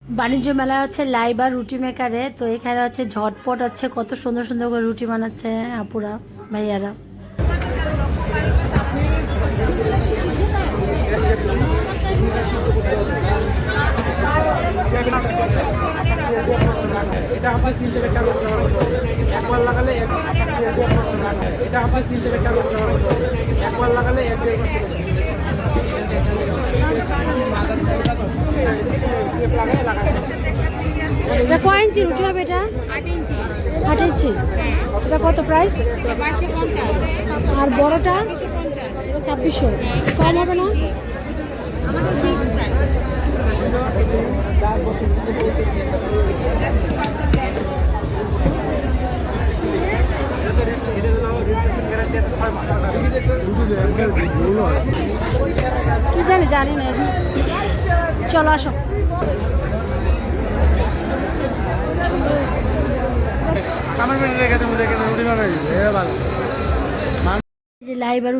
বাণিজ্য মেলা হচ্ছে লাইভ আর রুটি মেকারে। তো এখানে হচ্ছে ঝটপট হচ্ছে কত সুন্দর সুন্দর করে রুটি বানাচ্ছে আপুরা ভাইয়ারা। এটা আপনি 3 থেকে 4 বছর ব্যবহার করতে পারবেন। একবার লাগালে এটা আপনি 3 থেকে 4 বছর ব্যবহার করতে পারবেন। একবার লাগালে 1-1.5 বছর। এটা কয় ইঞ্চি রুটি হবে? এটা 8 ইঞ্চি। এটা কত প্রাইস? আর বড়টা 2600। কম হবে না? কি জানি না। চলো আসো। আমার মেয়ে রেখে দেবো, দেখে রুটি বানাই দিবে, ভালো। লাইভ আর